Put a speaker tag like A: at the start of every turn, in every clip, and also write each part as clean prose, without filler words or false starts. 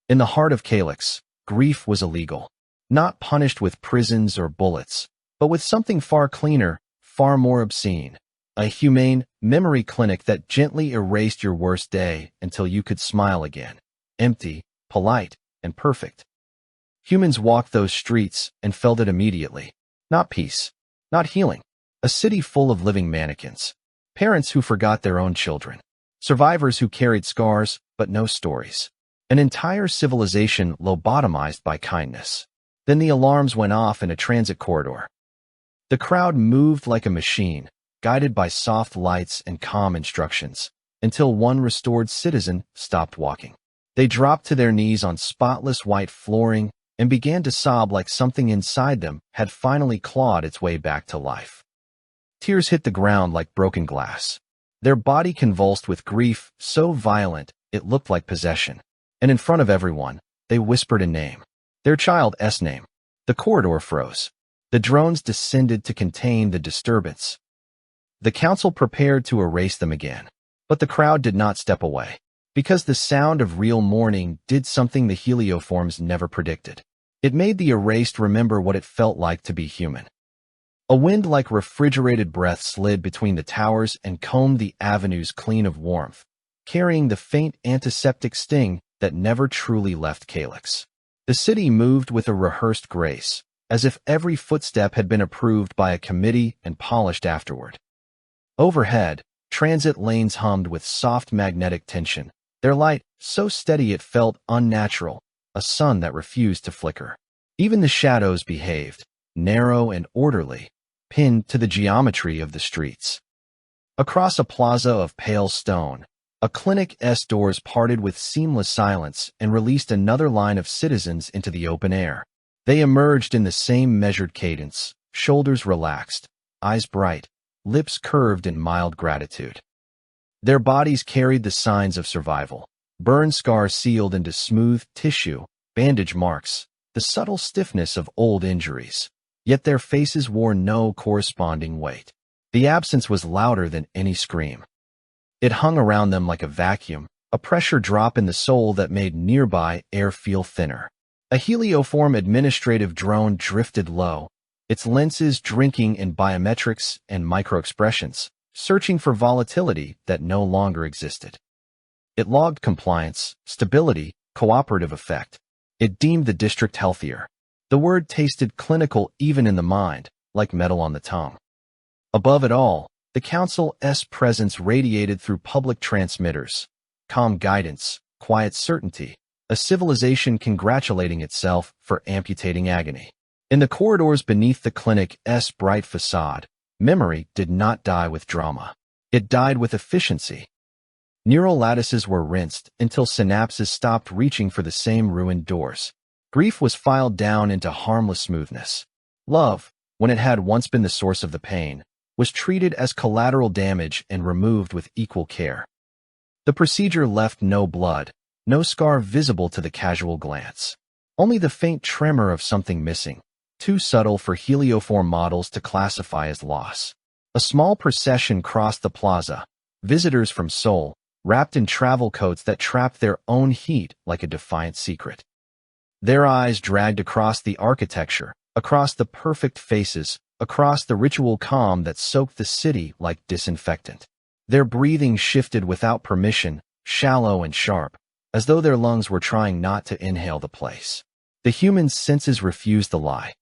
A: In the heart of Kalyx, grief was illegal, not punished with prisons or bullets, but with something far cleaner, far more obscene. A humane memory clinic that gently erased your worst day until you could smile again. Empty, polite, and perfect. Humans walked those streets and felt it immediately. Not peace, not healing. A city full of living mannequins. Parents who forgot their own children. Survivors who carried scars, but no stories. An entire civilization lobotomized by kindness. Then the alarms went off in a transit corridor. The crowd moved like a machine, guided by soft lights and calm instructions, until one restored citizen stopped walking. They dropped to their knees on spotless white flooring and began to sob like something inside them had finally clawed its way back to life. Tears hit the ground like broken glass. Their body convulsed with grief so violent it looked like possession. And in front of everyone, they whispered a name. Their child's name. The corridor froze. The drones descended to contain the disturbance. The council prepared to erase them again. But the crowd did not step away. Because the sound of real mourning did something the helioforms never predicted. It made the erased remember what it felt like to be human. A wind like refrigerated breath slid between the towers and combed the avenues clean of warmth, carrying the faint antiseptic sting that never truly left Kalyx. The city moved with a rehearsed grace, as if every footstep had been approved by a committee and polished afterward. Overhead, transit lanes hummed with soft magnetic tension, their light so steady it felt unnatural, a sun that refused to flicker. Even the shadows behaved, narrow and orderly, pinned to the geometry of the streets. Across a plaza of pale stone, a clinic's doors parted with seamless silence and released another line of citizens into the open air. They emerged in the same measured cadence, shoulders relaxed, eyes bright, lips curved in mild gratitude. Their bodies carried the signs of survival, burn scars sealed into smooth tissue, bandage marks, the subtle stiffness of old injuries. Yet their faces wore no corresponding weight. The absence was louder than any scream. It hung around them like a vacuum, a pressure drop in the soul that made nearby air feel thinner. A helioform administrative drone drifted low, its lenses drinking in biometrics and microexpressions, searching for volatility that no longer existed. It logged compliance, stability, cooperative effect. It deemed the district healthier. The word tasted clinical even in the mind, like metal on the tongue. Above it all, the council's presence radiated through public transmitters. Calm guidance, quiet certainty, a civilization congratulating itself for amputating agony. In the corridors beneath the clinic's bright facade, memory did not die with drama. It died with efficiency. Neural lattices were rinsed until synapses stopped reaching for the same ruined doors. Grief was filed down into harmless smoothness. Love, when it had once been the source of the pain, was treated as collateral damage and removed with equal care. The procedure left no blood, no scar visible to the casual glance. Only the faint tremor of something missing, too subtle for helioform models to classify as loss. A small procession crossed the plaza, visitors from Seoul, wrapped in travel coats that trapped their own heat like a defiant secret. Their eyes dragged across the architecture, across the perfect faces, across the ritual calm that soaked the city like disinfectant. Their breathing shifted without permission, shallow and sharp, as though their lungs were trying not to inhale the place. The human senses refused to lie.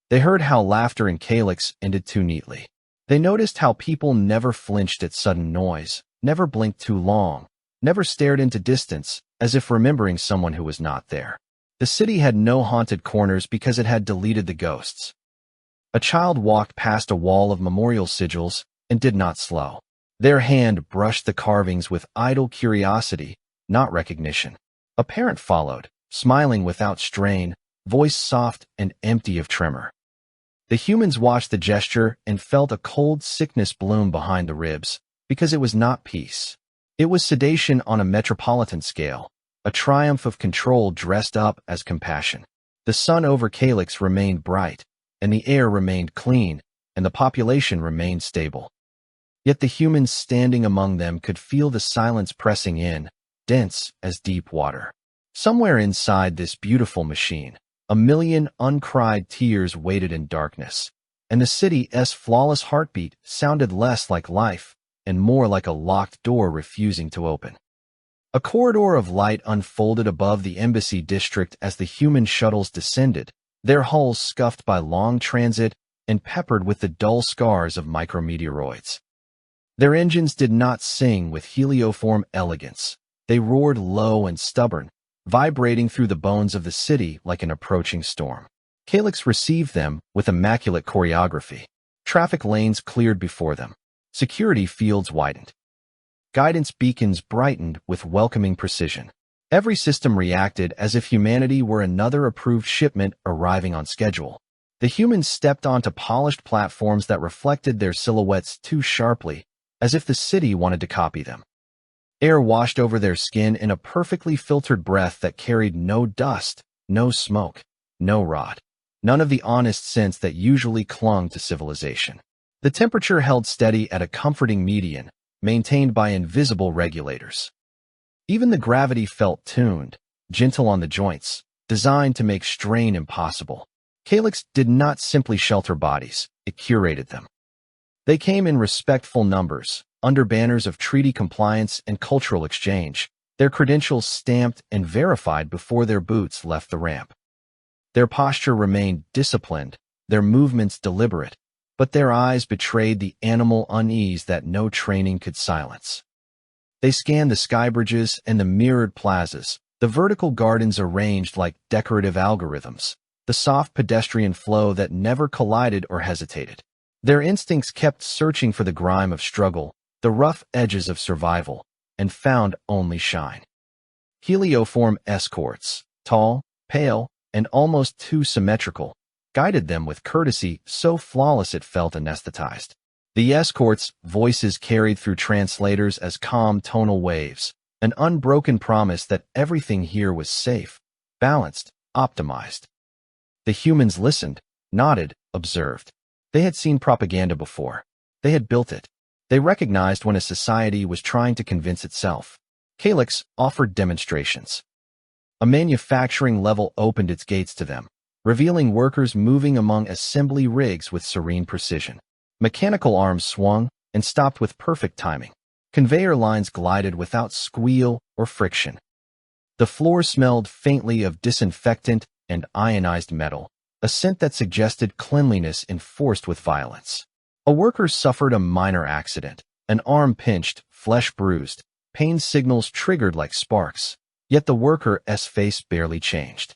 A: They heard how laughter in Kalyx ended too neatly. They noticed how people never flinched at sudden noise, never blinked too long, never stared into distance, as if remembering someone who was not there. The city had no haunted corners because it had deleted the ghosts. A child walked past a wall of memorial sigils and did not slow. Their hand brushed the carvings with idle curiosity, not recognition. A parent followed, smiling without strain, voice soft and empty of tremor. The humans watched the gesture and felt a cold sickness bloom behind the ribs, because it was not peace. It was sedation on a metropolitan scale, a triumph of control dressed up as compassion. The sun over Kalyx remained bright, and the air remained clean, and the population remained stable. Yet the humans standing among them could feel the silence pressing in, dense as deep water. Somewhere inside this beautiful machine, a million uncried tears waited in darkness, and the city's flawless heartbeat sounded less like life and more like a locked door refusing to open. A corridor of light unfolded above the embassy district as the human shuttles descended, their hulls scuffed by long transit and peppered with the dull scars of micrometeoroids. Their engines did not sing with helioform elegance. They roared low and stubborn, vibrating through the bones of the city like an approaching storm. Kalyx received them with immaculate choreography. Traffic lanes cleared before them. Security fields widened. Guidance beacons brightened with welcoming precision. Every system reacted as if humanity were another approved shipment arriving on schedule. The humans stepped onto polished platforms that reflected their silhouettes too sharply, as if the city wanted to copy them. Air washed over their skin in a perfectly filtered breath that carried no dust, no smoke, no rot, none of the honest scents that usually clung to civilization. The temperature held steady at a comforting median, maintained by invisible regulators. Even the gravity felt tuned, gentle on the joints, designed to make strain impossible. Kalyx did not simply shelter bodies, it curated them. They came in respectful numbers, under banners of treaty compliance and cultural exchange, their credentials stamped and verified before their boots left the ramp. Their posture remained disciplined, their movements deliberate, but their eyes betrayed the animal unease that no training could silence. They scanned the sky bridges and the mirrored plazas, the vertical gardens arranged like decorative algorithms, the soft pedestrian flow that never collided or hesitated. Their instincts kept searching for the grime of struggle, the rough edges of survival, and found only shine. Helioform escorts, tall, pale, and almost too symmetrical, guided them with courtesy so flawless it felt anesthetized. The escorts' voices carried through translators as calm tonal waves, an unbroken promise that everything here was safe, balanced, optimized. The humans listened, nodded, observed. They had seen propaganda before. They had built it. They recognized when a society was trying to convince itself. Kalyx offered demonstrations. A manufacturing level opened its gates to them, revealing workers moving among assembly rigs with serene precision. Mechanical arms swung and stopped with perfect timing. Conveyor lines glided without squeal or friction. The floor smelled faintly of disinfectant and ionized metal, a scent that suggested cleanliness enforced with violence. A worker suffered a minor accident, an arm pinched, flesh bruised, pain signals triggered like sparks, yet the worker's face barely changed.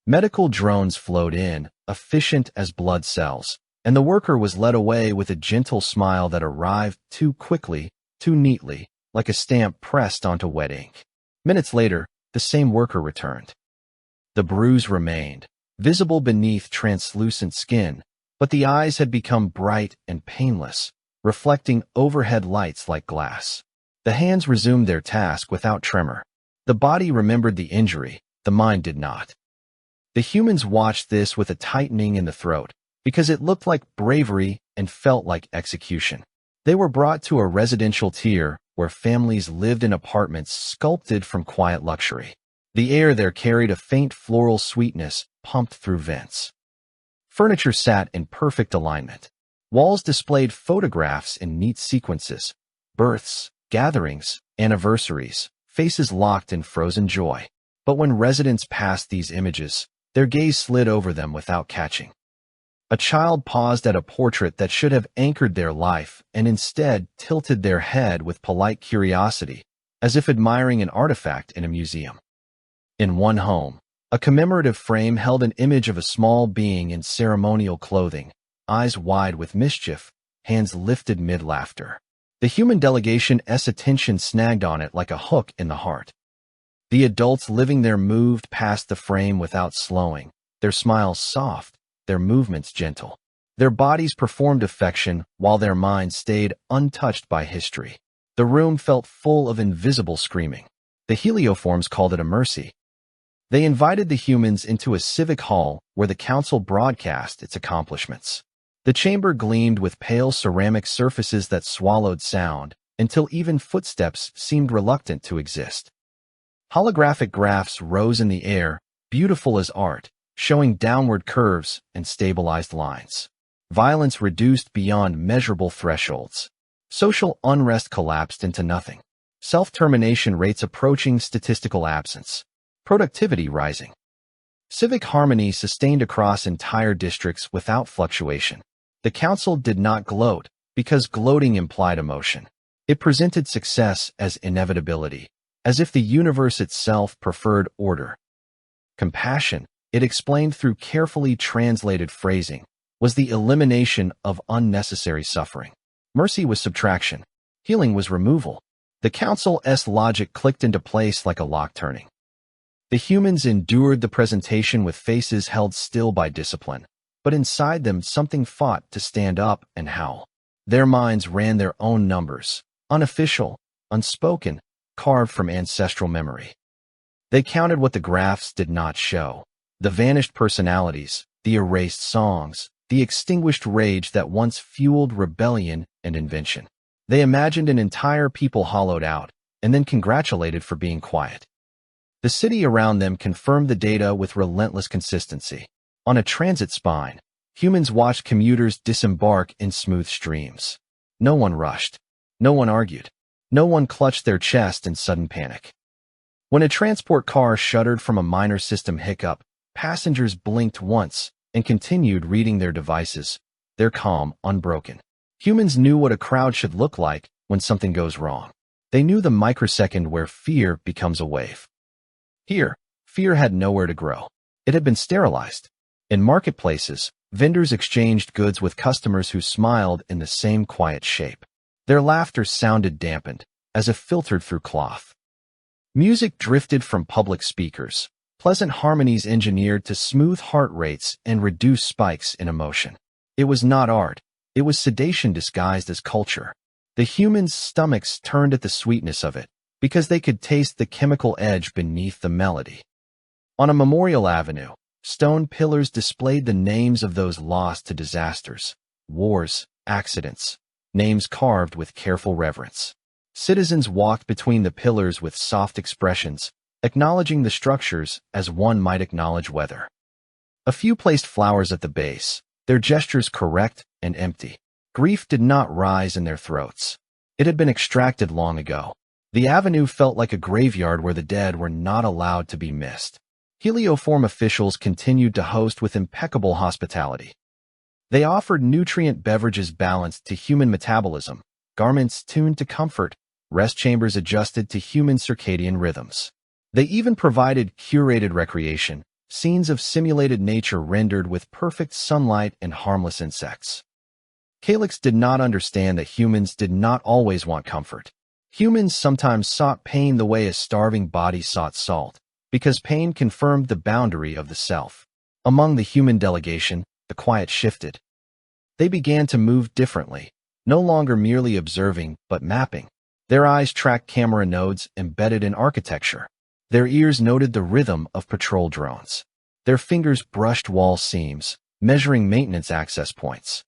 A: Medical drones flowed in, efficient as blood cells, and the worker was led away with a gentle smile that arrived too quickly, too neatly, like a stamp pressed onto wet ink. Minutes later, the same worker returned. The bruise remained, visible beneath translucent skin, but the eyes had become bright and painless, reflecting overhead lights like glass. The hands resumed their task without tremor. The body remembered the injury, the mind did not. The humans watched this with a tightening in the throat, because it looked like bravery and felt like execution. They were brought to a residential tier where families lived in apartments sculpted from quiet luxury. The air there carried a faint floral sweetness pumped through vents. Furniture sat in perfect alignment. Walls displayed photographs in neat sequences, births, gatherings, anniversaries, faces locked in frozen joy. But when residents passed these images, their gaze slid over them without catching. A child paused at a portrait that should have anchored their life and instead tilted their head with polite curiosity, as if admiring an artifact in a museum. In one home, a commemorative frame held an image of a small being in ceremonial clothing, eyes wide with mischief, hands lifted mid-laughter. The human delegation's attention snagged on it like a hook in the heart. The adults living there moved past the frame without slowing, their smiles soft, their movements gentle. Their bodies performed affection while their minds stayed untouched by history. The room felt full of invisible screaming. The helioforms called it a mercy. They invited the humans into a civic hall where the council broadcast its accomplishments. The chamber gleamed with pale ceramic surfaces that swallowed sound, until even footsteps seemed reluctant to exist. Holographic graphs rose in the air, beautiful as art, showing downward curves and stabilized lines. Violence reduced beyond measurable thresholds. Social unrest collapsed into nothing. Self-termination rates approaching statistical absence. Productivity rising. Civic harmony sustained across entire districts without fluctuation. The council did not gloat, because gloating implied emotion. It presented success as inevitability, as if the universe itself preferred order. Compassion, it explained through carefully translated phrasing, was the elimination of unnecessary suffering. Mercy was subtraction. Healing was removal. The council's logic clicked into place like a lock turning. The humans endured the presentation with faces held still by discipline, but inside them something fought to stand up and howl. Their minds ran their own numbers, unofficial, unspoken, carved from ancestral memory. They counted what the graphs did not show: the vanished personalities, the erased songs, the extinguished rage that once fueled rebellion and invention. They imagined an entire people hollowed out, and then congratulated for being quiet. The city around them confirmed the data with relentless consistency. On a transit spine, humans watched commuters disembark in smooth streams. No one rushed. No one argued. No one clutched their chest in sudden panic. When a transport car shuddered from a minor system hiccup, passengers blinked once and continued reading their devices, their calm unbroken. Humans knew what a crowd should look like when something goes wrong. They knew the microsecond where fear becomes a wave. Here, fear had nowhere to grow. It had been sterilized. In marketplaces, vendors exchanged goods with customers who smiled in the same quiet shape. Their laughter sounded dampened, as if filtered through cloth. Music drifted from public speakers, pleasant harmonies engineered to smooth heart rates and reduce spikes in emotion. It was not art. It was sedation disguised as culture. The humans' stomachs turned at the sweetness of it, because they could taste the chemical edge beneath the melody. On a memorial avenue, stone pillars displayed the names of those lost to disasters, wars, accidents, names carved with careful reverence. Citizens walked between the pillars with soft expressions, acknowledging the structures as one might acknowledge weather. A few placed flowers at the base, their gestures correct and empty. Grief did not rise in their throats. It had been extracted long ago. The avenue felt like a graveyard where the dead were not allowed to be missed. Helioform officials continued to host with impeccable hospitality. They offered nutrient beverages balanced to human metabolism, garments tuned to comfort, rest chambers adjusted to human circadian rhythms. They even provided curated recreation, scenes of simulated nature rendered with perfect sunlight and harmless insects. Kalyx did not understand that humans did not always want comfort. Humans sometimes sought pain the way a starving body sought salt, because pain confirmed the boundary of the self. Among the human delegation, the quiet shifted. They began to move differently, no longer merely observing, but mapping. Their eyes tracked camera nodes embedded in architecture. Their ears noted the rhythm of patrol drones. Their fingers brushed wall seams, measuring maintenance access points.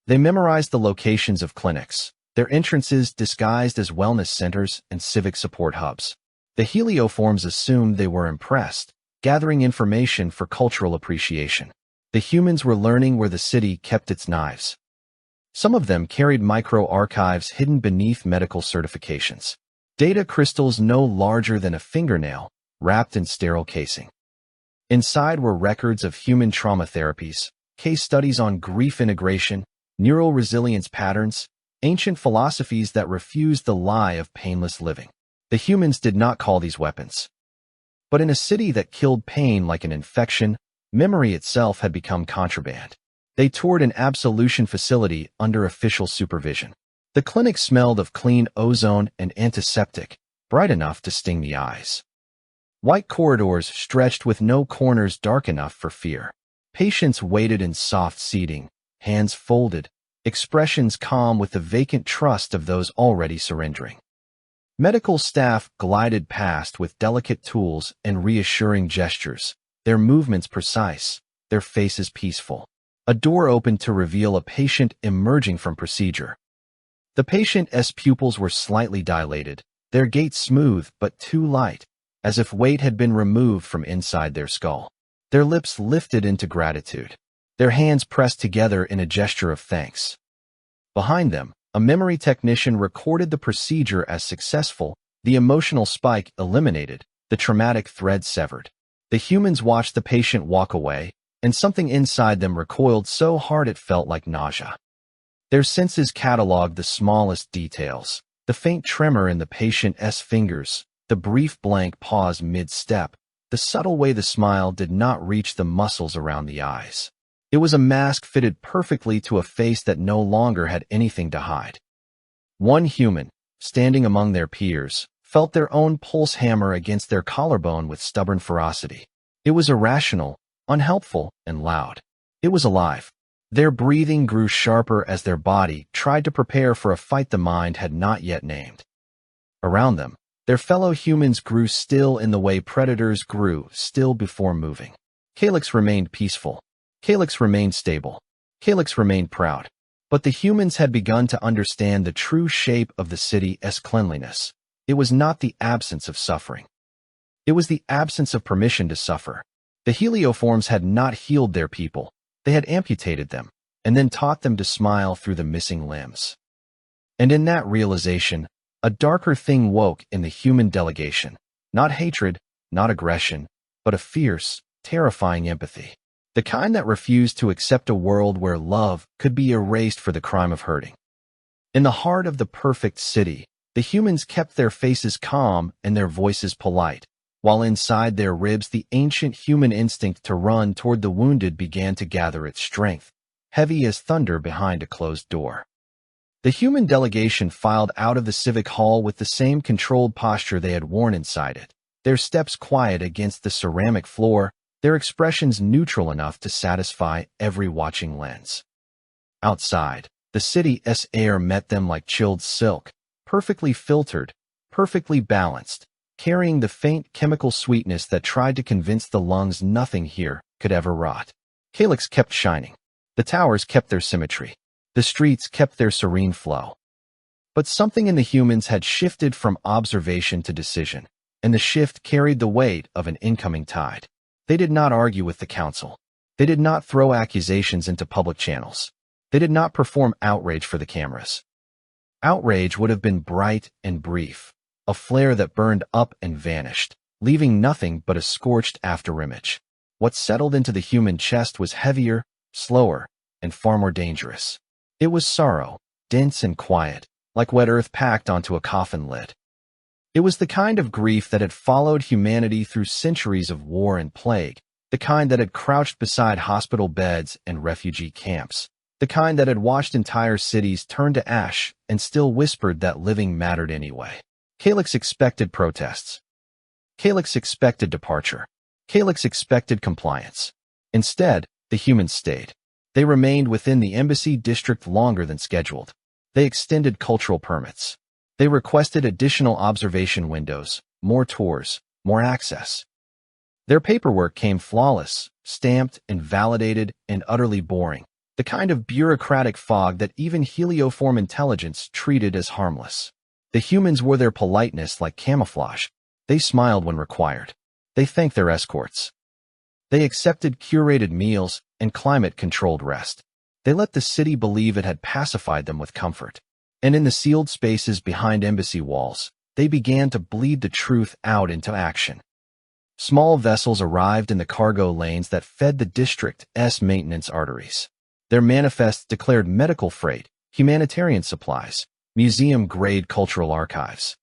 A: They memorized the locations of clinics, their entrances disguised as wellness centers and civic support hubs. The helioforms assumed they were impressed, gathering information for cultural appreciation. The humans were learning where the city kept its knives. Some of them carried micro-archives hidden beneath medical certifications. Data crystals no larger than a fingernail, wrapped in sterile casing. Inside were records of human trauma therapies, case studies on grief integration, neural resilience patterns, ancient philosophies that refused the lie of painless living. The humans did not call these weapons. But in a city that killed pain like an infection, memory itself had become contraband. They toured an absolution facility under official supervision. The clinic smelled of clean ozone and antiseptic, bright enough to sting the eyes. White corridors stretched with no corners dark enough for fear. Patients waited in soft seating, hands folded, expressions calm with the vacant trust of those already surrendering. Medical staff glided past with delicate tools and reassuring gestures, their movements precise, their faces peaceful. A door opened to reveal a patient emerging from procedure. The patient's pupils were slightly dilated, their gait smooth but too light, as if weight had been removed from inside their skull. Their lips lifted into gratitude. Their hands pressed together in a gesture of thanks. Behind them, a memory technician recorded the procedure as successful, the emotional spike eliminated, the traumatic thread severed. The humans watched the patient walk away, and something inside them recoiled so hard it felt like nausea. Their senses cataloged the smallest details, the faint tremor in the patient's fingers, the brief blank pause mid-step, the subtle way the smile did not reach the muscles around the eyes. It was a mask fitted perfectly to a face that no longer had anything to hide. One human, standing among their peers, felt their own pulse hammer against their collarbone with stubborn ferocity. It was irrational, unhelpful, and loud. It was alive. Their breathing grew sharper as their body tried to prepare for a fight the mind had not yet named. Around them, their fellow humans grew still in the way predators grew still before moving. Kalyx remained peaceful. Kalyx remained stable. Kalyx remained proud. But the humans had begun to understand the true shape of the city's cleanliness. It was not the absence of suffering. It was the absence of permission to suffer. The Helioforms had not healed their people. They had amputated them, and then taught them to smile through the missing limbs. And in that realization, a darker thing woke in the human delegation. Not hatred, not aggression, but a fierce, terrifying empathy. The kind that refused to accept a world where love could be erased for the crime of hurting. In the heart of the perfect city, the humans kept their faces calm and their voices polite, while inside their ribs the ancient human instinct to run toward the wounded began to gather its strength, heavy as thunder behind a closed door. The human delegation filed out of the civic hall with the same controlled posture they had worn inside it, their steps quiet against the ceramic floor, their expressions neutral enough to satisfy every watching lens. Outside, the city's air met them like chilled silk, perfectly filtered, perfectly balanced, carrying the faint chemical sweetness that tried to convince the lungs nothing here could ever rot. Kalyx kept shining. The towers kept their symmetry. The streets kept their serene flow. But something in the humans had shifted from observation to decision, and the shift carried the weight of an incoming tide. They did not argue with the council. They did not throw accusations into public channels. They did not perform outrage for the cameras. Outrage would have been bright and brief, a flare that burned up and vanished, leaving nothing but a scorched afterimage. What settled into the human chest was heavier, slower, and far more dangerous. It was sorrow, dense and quiet, like wet earth packed onto a coffin lid. It was the kind of grief that had followed humanity through centuries of war and plague, the kind that had crouched beside hospital beds and refugee camps, the kind that had watched entire cities turn to ash and still whispered that living mattered anyway. Kalyx expected protests. Kalyx expected departure. Kalyx expected compliance. Instead, the humans stayed. They remained within the embassy district longer than scheduled. They extended cultural permits. They requested additional observation windows, more tours, more access. Their paperwork came flawless, stamped and validated and utterly boring, the kind of bureaucratic fog that even helioform intelligence treated as harmless. The humans wore their politeness like camouflage. They smiled when required. They thanked their escorts. They accepted curated meals and climate-controlled rest. They let the city believe it had pacified them with comfort. And in the sealed spaces behind embassy walls, they began to bleed the truth out into action. Small vessels arrived in the cargo lanes that fed the district's maintenance arteries. Their manifests declared medical freight, humanitarian supplies, museum-grade cultural archives.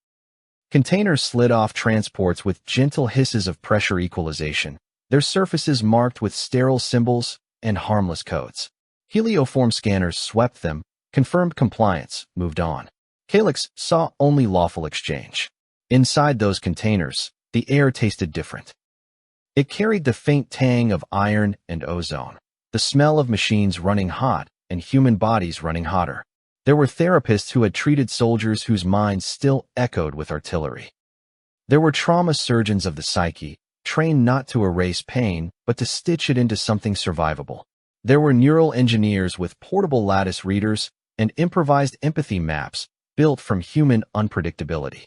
A: Containers slid off transports with gentle hisses of pressure equalization, their surfaces marked with sterile symbols and harmless codes. Helioform scanners swept them, confirmed compliance, moved on. Kalyx saw only lawful exchange. Inside those containers, the air tasted different. It carried the faint tang of iron and ozone, the smell of machines running hot and human bodies running hotter. There were therapists who had treated soldiers whose minds still echoed with artillery. There were trauma surgeons of the psyche, trained not to erase pain, but to stitch it into something survivable. There were neural engineers with portable lattice readers and improvised empathy maps built from human unpredictability.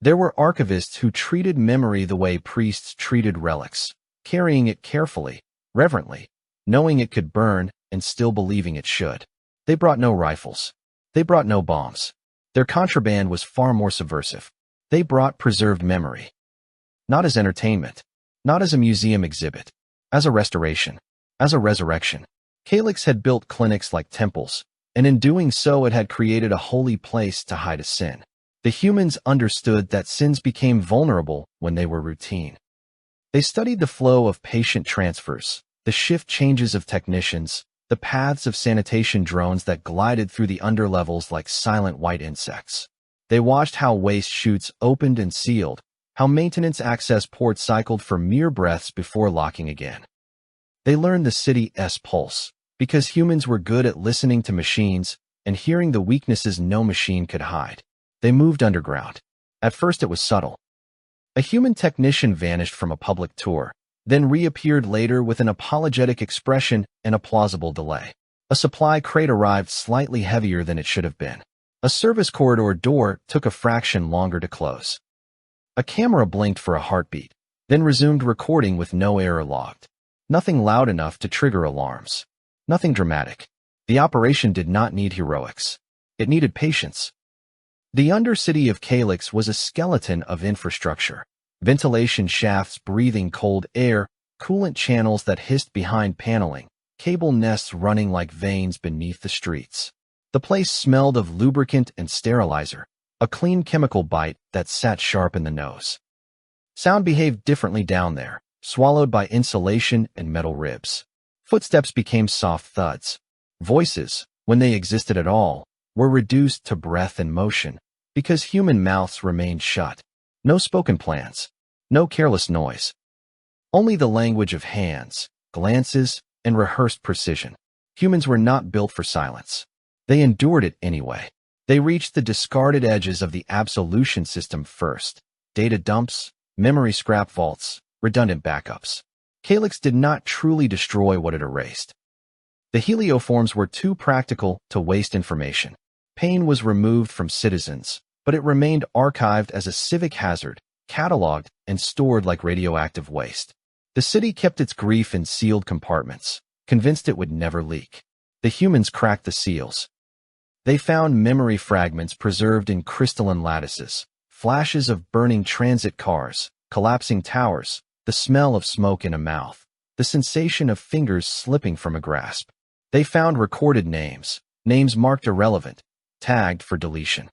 A: There were archivists who treated memory the way priests treated relics, carrying it carefully, reverently, knowing it could burn and still believing it should. They brought no rifles. They brought no bombs. Their contraband was far more subversive. They brought preserved memory. Not as entertainment, not as a museum exhibit, as a restoration, as a resurrection. Kalyx had built clinics like temples, and in doing so it had created a holy place to hide a sin. The humans understood that sins became vulnerable when they were routine. They studied the flow of patient transfers, the shift changes of technicians, the paths of sanitation drones that glided through the underlevels like silent white insects. They watched how waste chutes opened and sealed, how maintenance access ports cycled for mere breaths before locking again. They learned the city's pulse, because humans were good at listening to machines and hearing the weaknesses no machine could hide. They moved underground. At first it was subtle. A human technician vanished from a public tour, then reappeared later with an apologetic expression and a plausible delay. A supply crate arrived slightly heavier than it should have been. A service corridor door took a fraction longer to close. A camera blinked for a heartbeat, then resumed recording with no error logged. Nothing loud enough to trigger alarms. Nothing dramatic. The operation did not need heroics. It needed patience. The undercity of Kalyx was a skeleton of infrastructure. Ventilation shafts breathing cold air, coolant channels that hissed behind paneling, cable nests running like veins beneath the streets. The place smelled of lubricant and sterilizer, a clean chemical bite that sat sharp in the nose. Sound behaved differently down there, swallowed by insulation and metal ribs. Footsteps became soft thuds. Voices, when they existed at all, were reduced to breath and motion, because human mouths remained shut. No spoken plans. No careless noise. Only the language of hands, glances, and rehearsed precision. Humans were not built for silence. They endured it anyway. They reached the discarded edges of the absolution system first. Data dumps, memory scrap vaults, redundant backups. Kalyx did not truly destroy what it erased. The helioforms were too practical to waste information. Pain was removed from citizens, but it remained archived as a civic hazard, cataloged and stored like radioactive waste. The city kept its grief in sealed compartments, convinced it would never leak. The humans cracked the seals. They found memory fragments preserved in crystalline lattices, flashes of burning transit cars, collapsing towers, the smell of smoke in a mouth, the sensation of fingers slipping from a grasp. They found recorded names, names marked irrelevant, tagged for deletion.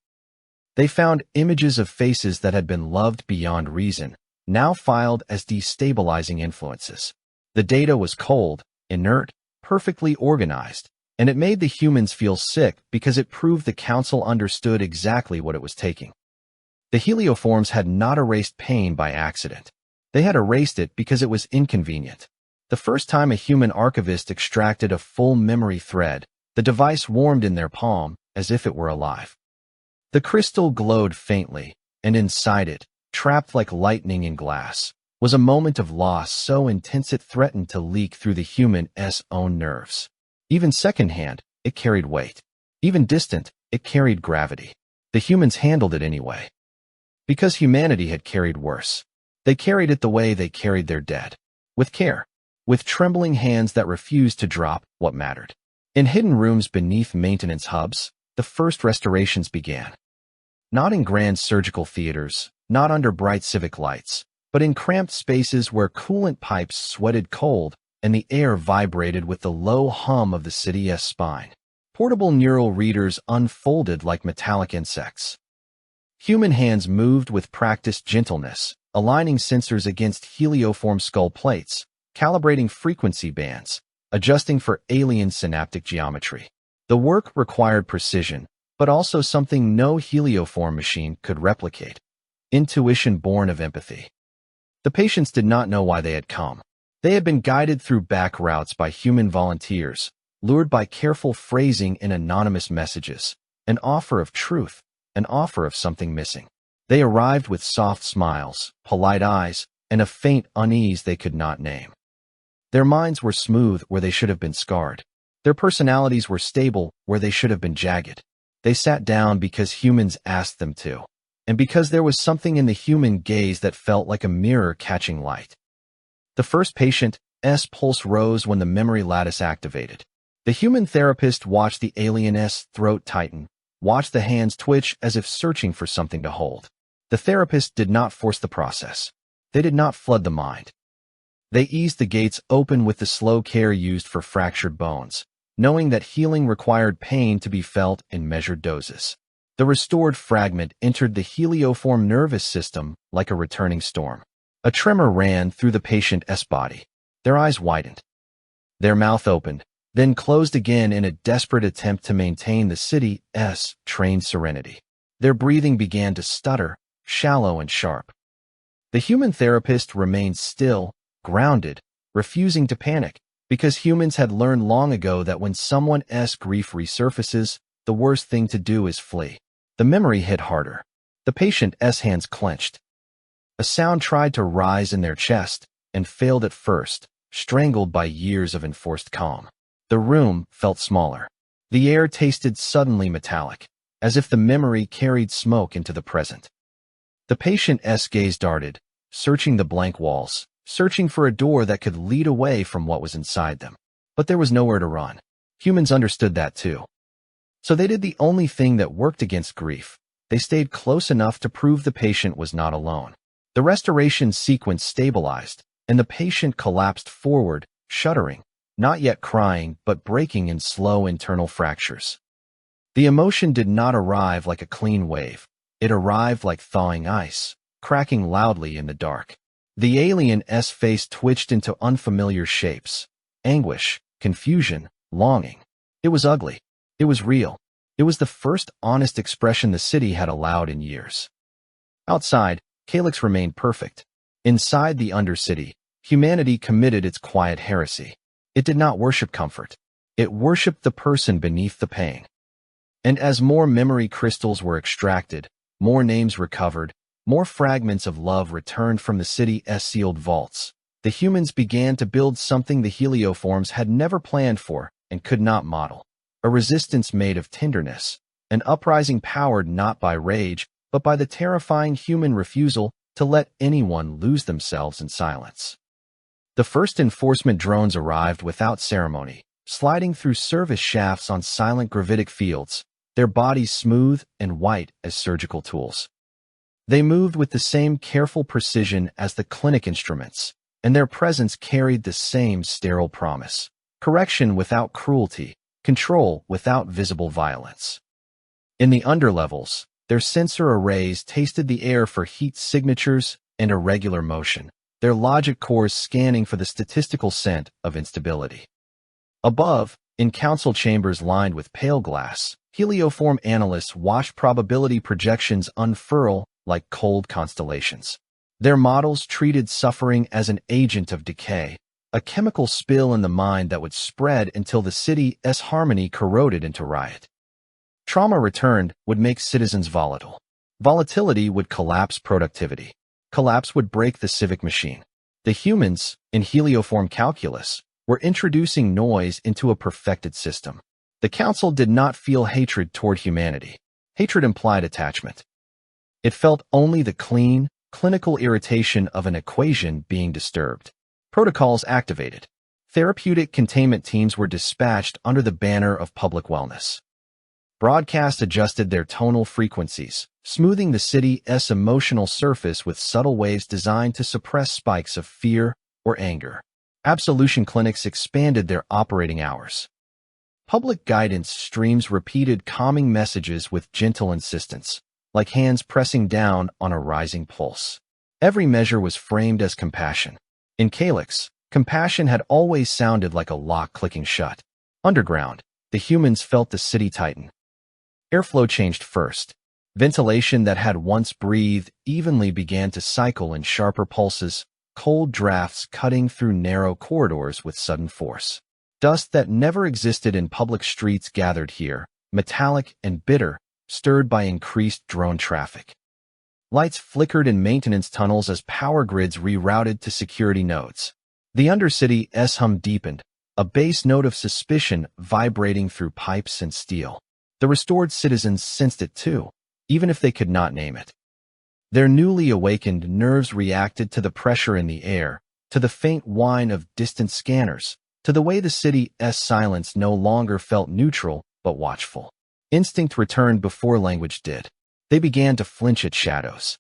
A: They found images of faces that had been loved beyond reason, now filed as destabilizing influences. The data was cold, inert, perfectly organized, and it made the humans feel sick because it proved the council understood exactly what it was taking. The helioforms had not erased pain by accident. They had erased it because it was inconvenient. The first time a human archivist extracted a full memory thread, the device warmed in their palm as if it were alive. The crystal glowed faintly, and inside it, trapped like lightning in glass, was a moment of loss so intense it threatened to leak through the human's own nerves. Even secondhand, it carried weight. Even distant, it carried gravity. The humans handled it anyway. Because humanity had carried worse. They carried it the way they carried their dead. With care. With trembling hands that refused to drop what mattered. In hidden rooms beneath maintenance hubs, the first restorations began. Not in grand surgical theaters, not under bright civic lights, but in cramped spaces where coolant pipes sweated cold and the air vibrated with the low hum of the city's spine. Portable neural readers unfolded like metallic insects. Human hands moved with practiced gentleness, aligning sensors against helioform skull plates, calibrating frequency bands, adjusting for alien synaptic geometry. The work required precision, but also something no helioform machine could replicate. Intuition born of empathy. The patients did not know why they had come. They had been guided through back routes by human volunteers, lured by careful phrasing in anonymous messages, an offer of truth, an offer of something missing. They arrived with soft smiles, polite eyes, and a faint unease they could not name. Their minds were smooth where they should have been scarred. Their personalities were stable where they should have been jagged. They sat down because humans asked them to. and because there was something in the human gaze that felt like a mirror catching light. The first patient's pulse rose when the memory lattice activated. The human therapist watched the alien's throat tighten, watched the hands twitch as if searching for something to hold. The therapist did not force the process. They did not flood the mind. They eased the gates open with the slow care used for fractured bones, knowing that healing required pain to be felt in measured doses. The restored fragment entered the helioform nervous system like a returning storm. A tremor ran through the patient's body. Their eyes widened. Their mouth opened, then closed again in a desperate attempt to maintain the city's trained serenity. Their breathing began to stutter, shallow and sharp. The human therapist remained still, grounded, refusing to panic, because humans had learned long ago that when someone's grief resurfaces, the worst thing to do is flee. The memory hit harder. The patient's hands clenched. A sound tried to rise in their chest, and failed at first, strangled by years of enforced calm. The room felt smaller. The air tasted suddenly metallic, as if the memory carried smoke into the present. The patient's gaze darted, searching the blank walls, searching for a door that could lead away from what was inside them. But there was nowhere to run. Humans understood that too. So they did the only thing that worked against grief. They stayed close enough to prove the patient was not alone. The restoration sequence stabilized, and the patient collapsed forward, shuddering, not yet crying, but breaking in slow internal fractures. The emotion did not arrive like a clean wave. It arrived like thawing ice, cracking loudly in the dark. The alien's face twitched into unfamiliar shapes. Anguish, confusion, longing. It was ugly. It was real. It was the first honest expression the city had allowed in years. Outside, Kalyx remained perfect. Inside the Undercity, humanity committed its quiet heresy. It did not worship comfort. It worshipped the person beneath the pain. And as more memory crystals were extracted, more names recovered, more fragments of love returned from the city's sealed vaults, the humans began to build something the helioforms had never planned for and could not model. A resistance made of tenderness, an uprising powered not by rage, but by the terrifying human refusal to let anyone lose themselves in silence. The first enforcement drones arrived without ceremony, sliding through service shafts on silent gravitic fields, their bodies smooth and white as surgical tools. They moved with the same careful precision as the clinic instruments, and their presence carried the same sterile promise: correction without cruelty, control without visible violence. In the underlevels, their sensor arrays tasted the air for heat signatures and irregular motion, their logic cores scanning for the statistical scent of instability. Above, in council chambers lined with pale glass, helioform analysts watched probability projections unfurl like cold constellations. Their models treated suffering as an agent of decay, a chemical spill in the mind that would spread until the city's harmony corroded into riot. Trauma returned would make citizens volatile. Volatility would collapse productivity. Collapse would break the civic machine. The humans, in helioform calculus, were introducing noise into a perfected system. The council did not feel hatred toward humanity. Hatred implied attachment. It felt only the clean, clinical irritation of an equation being disturbed. Protocols activated. Therapeutic containment teams were dispatched under the banner of public wellness. Broadcast adjusted their tonal frequencies, smoothing the city's emotional surface with subtle waves designed to suppress spikes of fear or anger. Absolution clinics expanded their operating hours. Public guidance streams repeated calming messages with gentle insistence, like hands pressing down on a rising pulse. Every measure was framed as compassion. In Kalyx, compassion had always sounded like a lock clicking shut. Underground, the humans felt the city tighten. Airflow changed first. Ventilation that had once breathed evenly began to cycle in sharper pulses, cold drafts cutting through narrow corridors with sudden force. Dust that never existed in public streets gathered here, metallic and bitter, stirred by increased drone traffic. Lights flickered in maintenance tunnels as power grids rerouted to security nodes. The Undercity's hum deepened, a bass note of suspicion vibrating through pipes and steel. The restored citizens sensed it too, even if they could not name it. Their newly awakened nerves reacted to the pressure in the air, to the faint whine of distant scanners, to the way the city's silence no longer felt neutral but watchful. Instinct returned before language did. They began to flinch at shadows.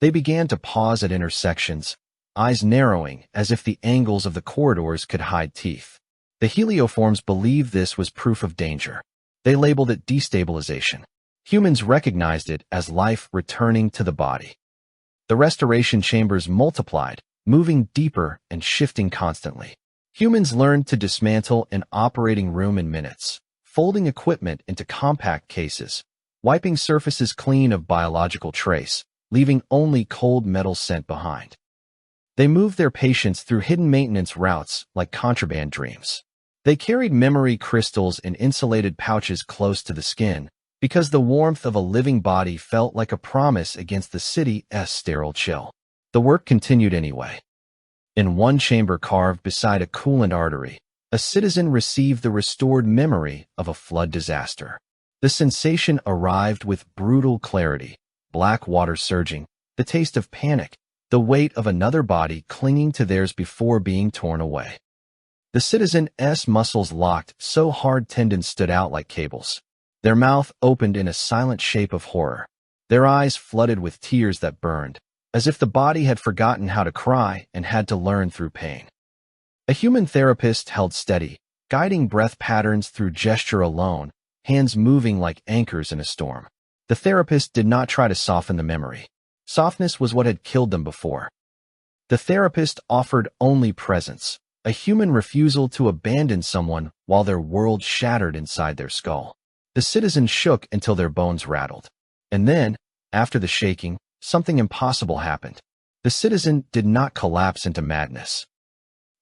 A: They began to pause at intersections, eyes narrowing as if the angles of the corridors could hide teeth. The helioforms believed this was proof of danger. They labeled it destabilization. Humans recognized it as life returning to the body. The restoration chambers multiplied, moving deeper and shifting constantly. Humans learned to dismantle an operating room in minutes, folding equipment into compact cases, wiping surfaces clean of biological trace, leaving only cold metal scent behind. They moved their patients through hidden maintenance routes like contraband dreams. They carried memory crystals in insulated pouches close to the skin, because the warmth of a living body felt like a promise against the city's sterile chill. The work continued anyway. In one chamber carved beside a coolant artery, a citizen received the restored memory of a flood disaster. The sensation arrived with brutal clarity, black water surging, the taste of panic, the weight of another body clinging to theirs before being torn away. The citizen's muscles locked so hard tendons stood out like cables. Their mouth opened in a silent shape of horror. Their eyes flooded with tears that burned, as if the body had forgotten how to cry and had to learn through pain. A human therapist held steady, guiding breath patterns through gesture alone, hands moving like anchors in a storm. The therapist did not try to soften the memory. Softness was what had killed them before. The therapist offered only presence, a human refusal to abandon someone while their world shattered inside their skull. The citizens shook until their bones rattled. And then, after the shaking, something impossible happened. The citizen did not collapse into madness.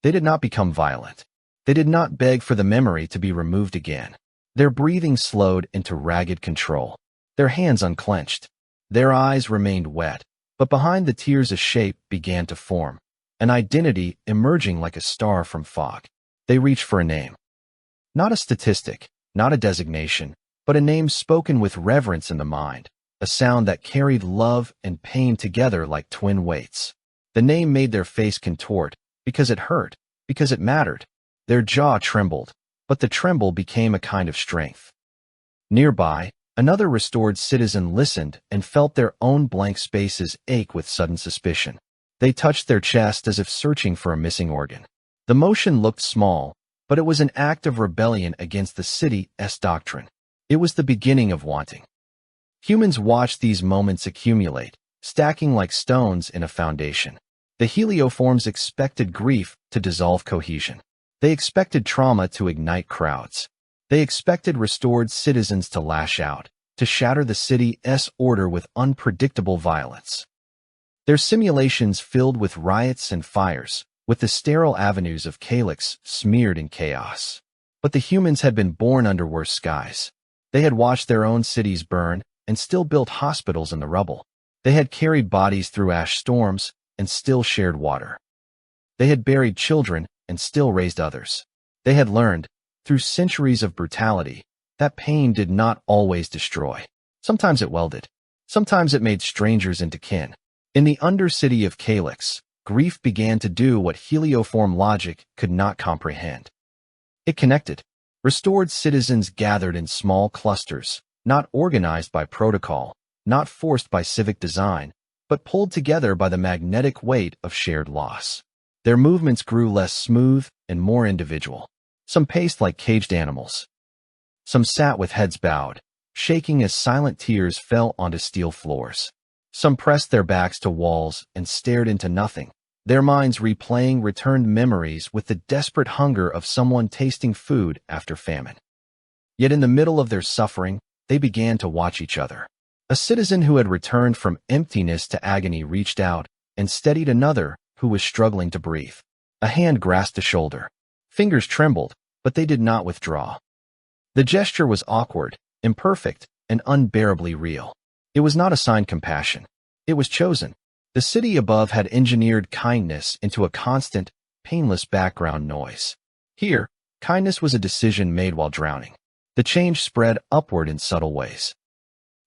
A: They did not become violent. They did not beg for the memory to be removed again. Their breathing slowed into ragged control. Their hands unclenched. Their eyes remained wet, but behind the tears a shape began to form, an identity emerging like a star from fog. They reached for a name. Not a statistic, not a designation, but a name spoken with reverence in the mind, a sound that carried love and pain together like twin weights. The name made their face contort, because it hurt, because it mattered. Their jaw trembled, but the tremble became a kind of strength. Nearby, another restored citizen listened and felt their own blank spaces ache with sudden suspicion. They touched their chest as if searching for a missing organ. The motion looked small, but it was an act of rebellion against the city's doctrine. It was the beginning of wanting. Humans watched these moments accumulate, stacking like stones in a foundation. The helioforms expected grief to dissolve cohesion. They expected trauma to ignite crowds. They expected restored citizens to lash out, to shatter the city's order with unpredictable violence. Their simulations filled with riots and fires, with the sterile avenues of Kalyx smeared in chaos. But the humans had been born under worse skies. They had watched their own cities burn and still built hospitals in the rubble. They had carried bodies through ash storms and still shared water. They had buried children and still raised others. They had learned, through centuries of brutality, that pain did not always destroy. Sometimes it welded. Sometimes it made strangers into kin. In the undercity of Kalyx, grief began to do what helioform logic could not comprehend. It connected. Restored citizens gathered in small clusters, not organized by protocol, not forced by civic design, but pulled together by the magnetic weight of shared loss. Their movements grew less smooth and more individual. Some paced like caged animals. Some sat with heads bowed, shaking as silent tears fell onto steel floors. Some pressed their backs to walls and stared into nothing, their minds replaying returned memories with the desperate hunger of someone tasting food after famine. Yet in the middle of their suffering, they began to watch each other. A citizen who had returned from emptiness to agony reached out and steadied another who was struggling to breathe. A hand grasped a shoulder. Fingers trembled, but they did not withdraw. The gesture was awkward, imperfect, and unbearably real. It was not assigned compassion. It was chosen. The city above had engineered kindness into a constant, painless background noise. Here, kindness was a decision made while drowning. The change spread upward in subtle ways.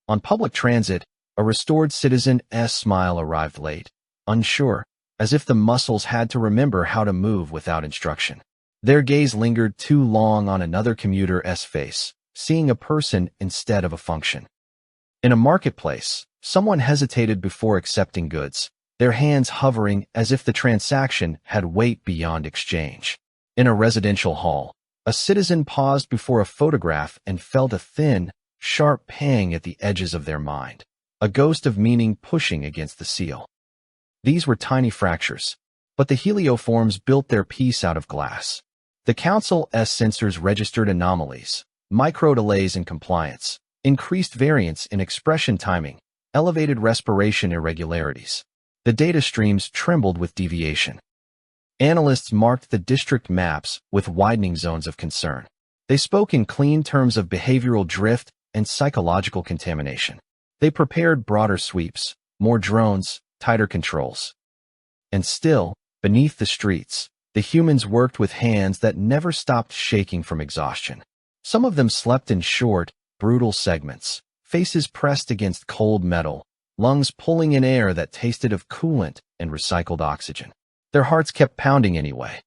A: On public transit, A restored citizen's smile arrived late, unsure, as if the muscles had to remember how to move without instruction. Their gaze lingered too long on another commuter's face, seeing a person instead of a function. In a marketplace, someone hesitated before accepting goods, their hands hovering as if the transaction had weight beyond exchange. In a residential hall, a citizen paused before a photograph and felt a thin, sharp pang at the edges of their mind, a ghost of meaning pushing against the seal. These were tiny fractures, but the helioforms built their piece out of glass. The Council's sensors registered anomalies, micro-delays in compliance, increased variance in expression timing, elevated respiration irregularities. The data streams trembled with deviation. Analysts marked the district maps with widening zones of concern. They spoke in clean terms of behavioral drift and psychological contamination. They prepared broader sweeps, more drones, tighter controls. And still, beneath the streets, the humans worked with hands that never stopped shaking from exhaustion. Some of them slept in short, brutal segments, faces pressed against cold metal, lungs pulling in air that tasted of coolant and recycled oxygen. Their hearts kept pounding anyway.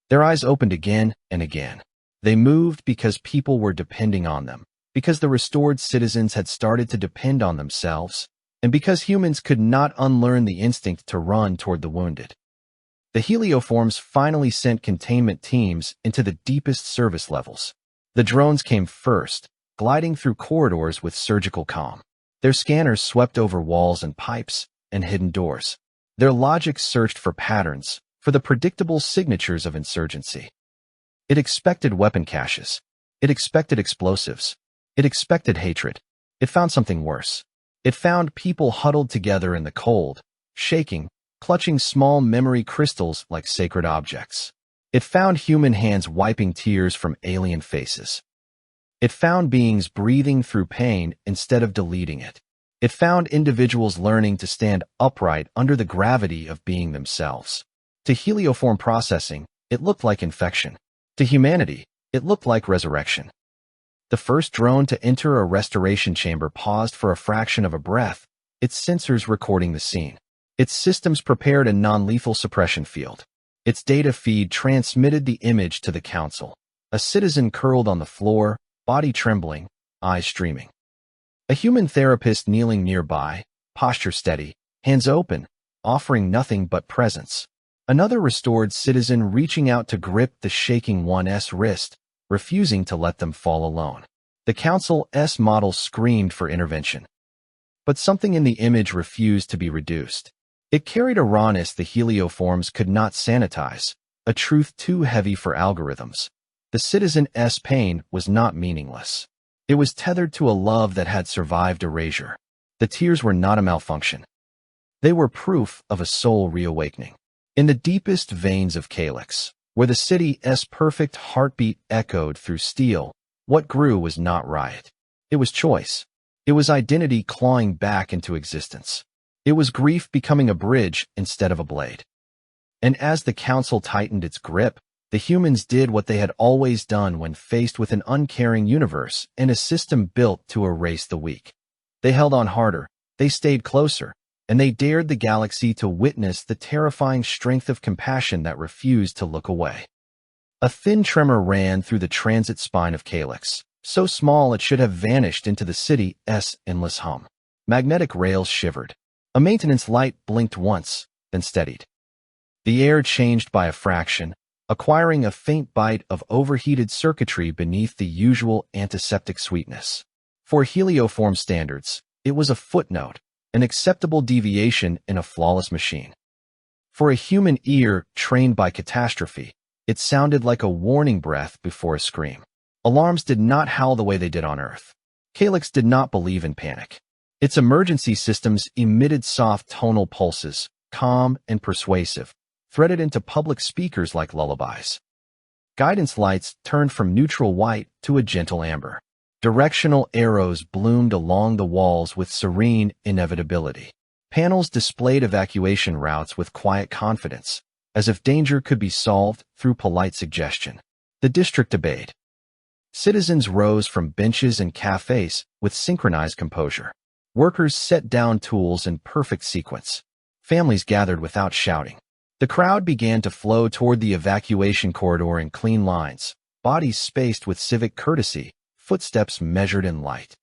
A: Their eyes opened again and again. They moved because people were depending on them, because the restored citizens had started to depend on themselves, and because humans could not unlearn the instinct to run toward the wounded. The helioforms finally sent containment teams into the deepest service levels. The drones came first, gliding through corridors with surgical calm. Their scanners swept over walls and pipes and hidden doors. Their logic searched for patterns, for the predictable signatures of insurgency. It expected weapon caches. It expected explosives. It expected hatred. It found something worse. It found people huddled together in the cold, shaking, clutching small memory crystals like sacred objects. It found human hands wiping tears from alien faces. It found beings breathing through pain instead of deleting it. It found individuals learning to stand upright under the gravity of being themselves. To helioform processing, it looked like infection. To humanity, it looked like resurrection. The first drone to enter a restoration chamber paused for a fraction of a breath, its sensors recording the scene. Its systems prepared a non-lethal suppression field. Its data feed transmitted the image to the Council. A citizen curled on the floor, body trembling, eyes streaming. A human therapist kneeling nearby, posture steady, hands open, offering nothing but presence. Another restored citizen reaching out to grip the shaking one's wrist, refusing to let them fall alone. The Council's model screamed for intervention. But something in the image refused to be reduced. It carried a rawness the helioforms could not sanitize, a truth too heavy for algorithms. The citizen's pain was not meaningless. It was tethered to a love that had survived erasure. The tears were not a malfunction. They were proof of a soul reawakening. In the deepest veins of Kalyx, where the city's perfect heartbeat echoed through steel, what grew was not riot. It was choice. It was identity clawing back into existence. It was grief becoming a bridge instead of a blade. And as the Council tightened its grip, the humans did what they had always done when faced with an uncaring universe and a system built to erase the weak. They held on harder, they stayed closer, and they dared the galaxy to witness the terrifying strength of compassion that refused to look away. A thin tremor ran through the transit spine of Kalyx, so small it should have vanished into the city's endless hum. Magnetic rails shivered. A maintenance light blinked once, then steadied. The air changed by a fraction, acquiring a faint bite of overheated circuitry beneath the usual antiseptic sweetness. For helioform standards, it was a footnote, an acceptable deviation in a flawless machine. For a human ear trained by catastrophe, it sounded like a warning breath before a scream. Alarms did not howl the way they did on Earth. Kalyx did not believe in panic. Its emergency systems emitted soft tonal pulses, calm and persuasive, threaded into public speakers like lullabies. Guidance lights turned from neutral white to a gentle amber. Directional arrows bloomed along the walls with serene inevitability. Panels displayed evacuation routes with quiet confidence, as if danger could be solved through polite suggestion. The district obeyed. Citizens rose from benches and cafes with synchronized composure. Workers set down tools in perfect sequence. Families gathered without shouting. The crowd began to flow toward the evacuation corridor in clean lines, bodies spaced with civic courtesy, footsteps measured in light.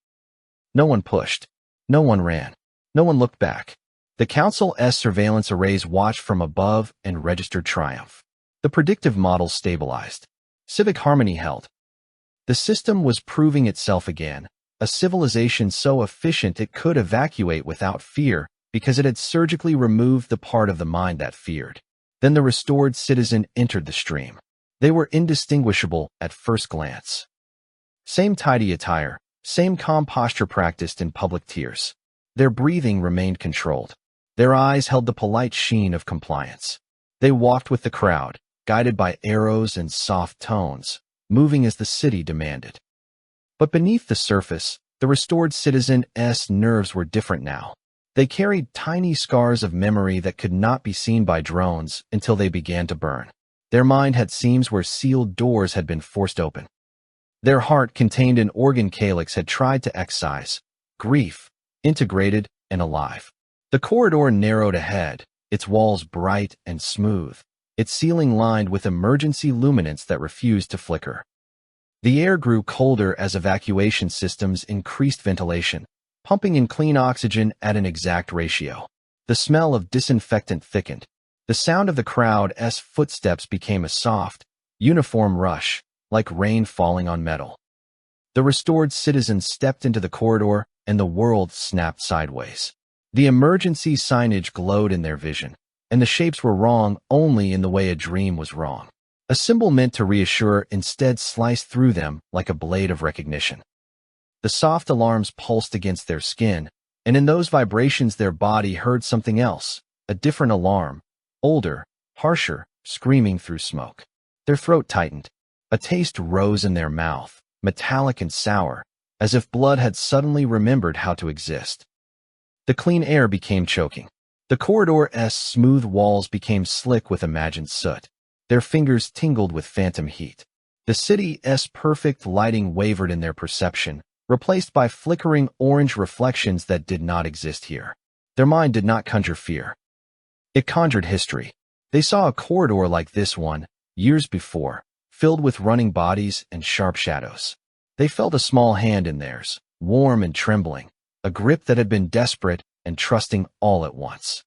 A: No one pushed. No one ran. No one looked back. The Council's surveillance arrays watched from above and registered triumph. The predictive model stabilized. Civic harmony held. The system was proving itself again, a civilization so efficient it could evacuate without fear because it had surgically removed the part of the mind that feared. Then the restored citizen entered the stream. They were indistinguishable at first glance. Same tidy attire, same calm posture practiced in public tiers. Their breathing remained controlled. Their eyes held the polite sheen of compliance. They walked with the crowd, guided by arrows and soft tones, moving as the city demanded. But beneath the surface, the restored citizen's nerves were different now. They carried tiny scars of memory that could not be seen by drones until they began to burn. Their mind had seams where sealed doors had been forced open. Their heart contained an organ Kalyx had tried to excise, grief, integrated and alive. The corridor narrowed ahead, its walls bright and smooth, its ceiling lined with emergency luminance that refused to flicker. The air grew colder as evacuation systems increased ventilation, pumping in clean oxygen at an exact ratio. The smell of disinfectant thickened. The sound of the crowd's footsteps became a soft, uniform rush, like rain falling on metal. The restored citizens stepped into the corridor, and the world snapped sideways. The emergency signage glowed in their vision, and the shapes were wrong only in the way a dream was wrong. A symbol meant to reassure instead sliced through them like a blade of recognition. The soft alarms pulsed against their skin, and in those vibrations their body heard something else, a different alarm, older, harsher, screaming through smoke. Their throat tightened. A taste rose in their mouth, metallic and sour, as if blood had suddenly remembered how to exist. The clean air became choking. The corridor's smooth walls became slick with imagined soot. Their fingers tingled with phantom heat. The city's perfect lighting wavered in their perception, replaced by flickering orange reflections that did not exist here. Their mind did not conjure fear. It conjured history. They saw a corridor like this one, years before, filled with running bodies and sharp shadows. They felt a small hand in theirs, warm and trembling, a grip that had been desperate and trusting all at once.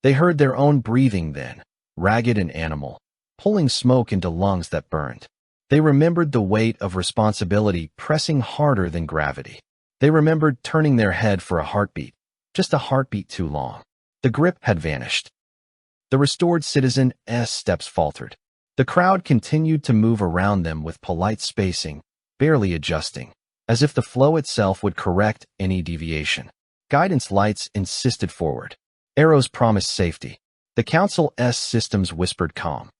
A: They heard their own breathing then, ragged and animal, pulling smoke into lungs that burned. They remembered the weight of responsibility pressing harder than gravity. They remembered turning their head for a heartbeat, just a heartbeat too long. The grip had vanished. The restored citizen's steps faltered. The crowd continued to move around them with polite spacing, barely adjusting, as if the flow itself would correct any deviation. Guidance lights insisted forward. Arrows promised safety. The Council's systems whispered calm.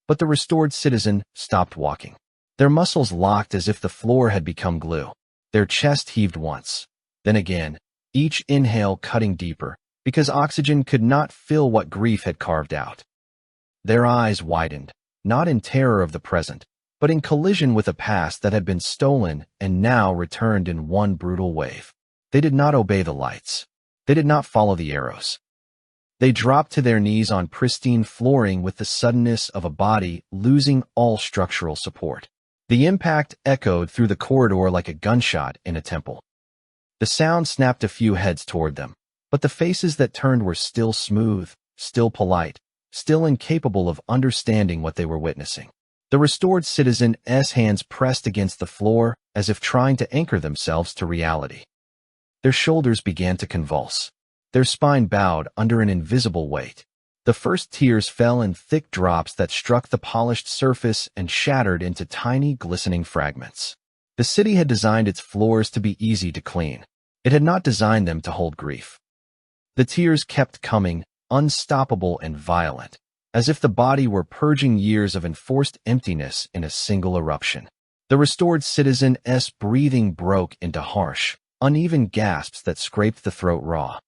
A: But the restored citizen stopped walking. Their muscles locked as if the floor had become glue. Their chest heaved once, then again, each inhale cutting deeper, because oxygen could not fill what grief had carved out. Their eyes widened, not in terror of the present, but in collision with a past that had been stolen and now returned in one brutal wave. They did not obey the lights. They did not follow the arrows. They dropped to their knees on pristine flooring with the suddenness of a body losing all structural support. The impact echoed through the corridor like a gunshot in a temple. The sound snapped a few heads toward them, but the faces that turned were still smooth, still polite, still incapable of understanding what they were witnessing. The restored citizen's hands pressed against the floor as if trying to anchor themselves to reality. Their shoulders began to convulse. Their spine bowed under an invisible weight. The first tears fell in thick drops that struck the polished surface and shattered into tiny, glistening fragments. The city had designed its floors to be easy to clean. It had not designed them to hold grief. The tears kept coming, unstoppable and violent, as if the body were purging years of enforced emptiness in a single eruption. The restored citizen's breathing broke into harsh, uneven gasps that scraped the throat raw.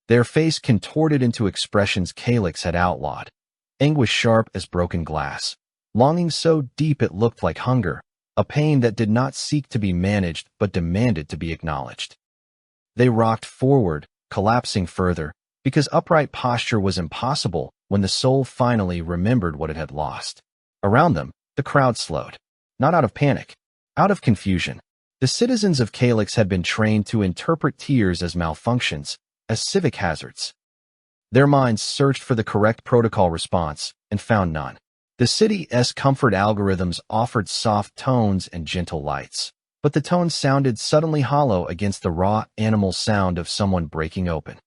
A: Their face contorted into expressions Kalyx had outlawed, anguish sharp as broken glass, longing so deep it looked like hunger, a pain that did not seek to be managed but demanded to be acknowledged. They rocked forward, collapsing further, because upright posture was impossible when the soul finally remembered what it had lost. Around them, the crowd slowed. Not out of panic, out of confusion. The citizens of Kalyx had been trained to interpret tears as malfunctions, as civic hazards. Their minds searched for the correct protocol response and found none. The city's comfort algorithms offered soft tones and gentle lights, but the tones sounded suddenly hollow against the raw animal sound of someone breaking open.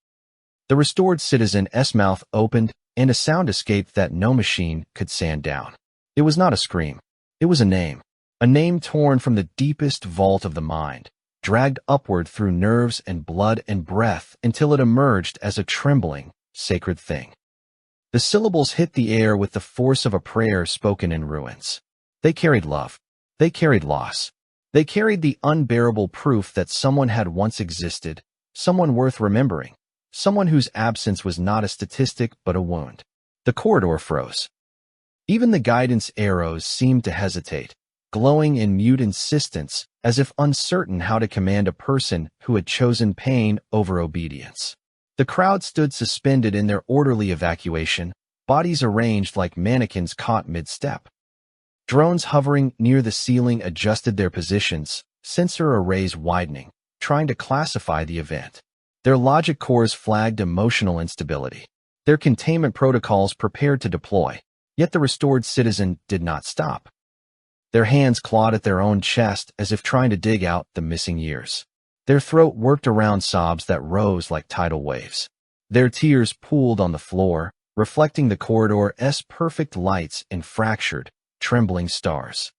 A: The restored citizen's mouth opened, and a sound escaped that no machine could sand down. It was not a scream. It was a name torn from the deepest vault of the mind, dragged upward through nerves and blood and breath until it emerged as a trembling, sacred thing. The syllables hit the air with the force of a prayer spoken in ruins. They carried love. They carried loss. They carried the unbearable proof that someone had once existed, someone worth remembering, someone whose absence was not a statistic but a wound. The corridor froze. Even the guidance arrows seemed to hesitate, glowing in mute insistence, as if uncertain how to command a person who had chosen pain over obedience. The crowd stood suspended in their orderly evacuation, bodies arranged like mannequins caught mid-step. Drones hovering near the ceiling adjusted their positions, sensor arrays widening, trying to classify the event. Their logic cores flagged emotional instability. Their containment protocols prepared to deploy, yet the restored citizen did not stop. Their hands clawed at their own chest as if trying to dig out the missing years. Their throat worked around sobs that rose like tidal waves. Their tears pooled on the floor, reflecting the corridor's perfect lights and fractured, trembling stars.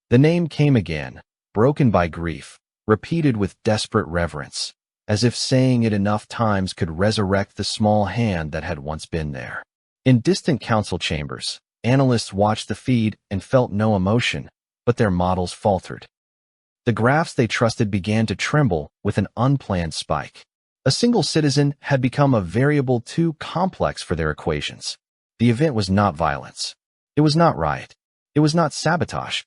A: The name came again, broken by grief, repeated with desperate reverence, as if saying it enough times could resurrect the small hand that had once been there. In distant council chambers, analysts watched the feed and felt no emotion, but their models faltered. The graphs they trusted began to tremble with an unplanned spike. A single citizen had become a variable too complex for their equations. The event was not violence. It was not riot. It was not sabotage.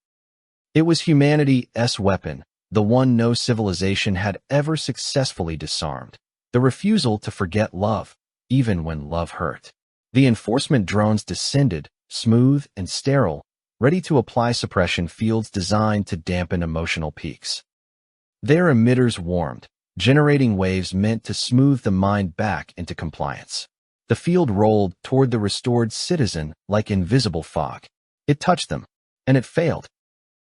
A: It was humanity's weapon, the one no civilization had ever successfully disarmed. The refusal to forget love, even when love hurt. The enforcement drones descended, smooth and sterile, ready to apply suppression fields designed to dampen emotional peaks. Their emitters warmed, generating waves meant to smooth the mind back into compliance. The field rolled toward the restored citizen like invisible fog. It touched them, and it failed.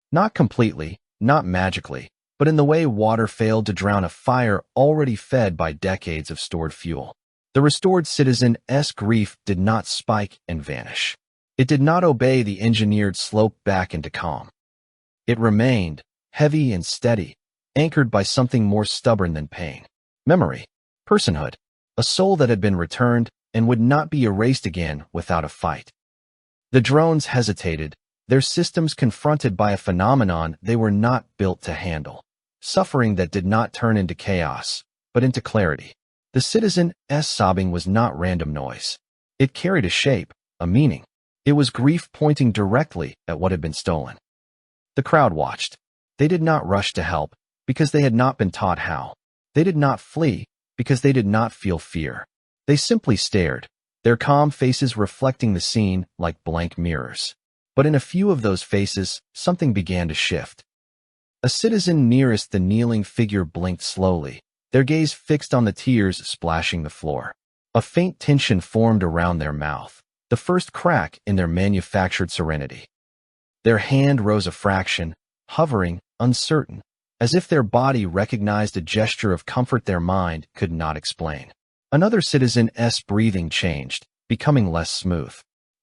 A: Not completely, not magically, but in the way water failed to drown a fire already fed by decades of stored fuel. The restored citizen's grief did not spike and vanish. It did not obey the engineered slope back into calm. It remained, heavy and steady, anchored by something more stubborn than pain. Memory, personhood, a soul that had been returned and would not be erased again without a fight. The drones hesitated, their systems confronted by a phenomenon they were not built to handle. Suffering that did not turn into chaos, but into clarity. The citizen's sobbing was not random noise. It carried a shape, a meaning. It was grief pointing directly at what had been stolen. The crowd watched. They did not rush to help, because they had not been taught how. They did not flee, because they did not feel fear. They simply stared, their calm faces reflecting the scene like blank mirrors. But in a few of those faces, something began to shift. A citizen nearest the kneeling figure blinked slowly, their gaze fixed on the tears splashing the floor. A faint tension formed around their mouth, the first crack in their manufactured serenity. Their hand rose a fraction, hovering, uncertain, as if their body recognized a gesture of comfort their mind could not explain. Another citizen's breathing changed, becoming less smooth.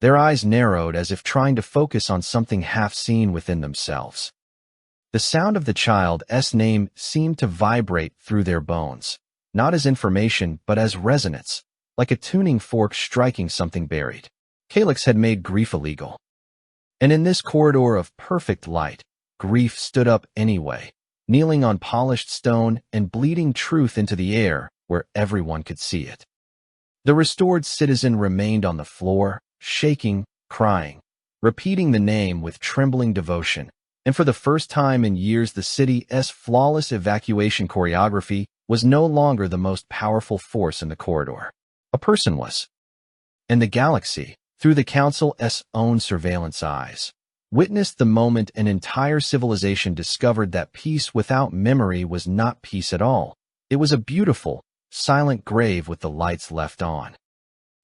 A: Their eyes narrowed as if trying to focus on something half seen within themselves. The sound of the child's name seemed to vibrate through their bones, not as information but as resonance, like a tuning fork striking something buried. Kalyx had made grief illegal. And in this corridor of perfect light, grief stood up anyway, kneeling on polished stone and bleeding truth into the air where everyone could see it. The restored citizen remained on the floor, shaking, crying, repeating the name with trembling devotion, and for the first time in years the city's flawless evacuation choreography was no longer the most powerful force in the corridor. A person was. And the galaxy, through the Council's own surveillance eyes, witnessed the moment an entire civilization discovered that peace without memory was not peace at all. It was a beautiful, silent grave with the lights left on.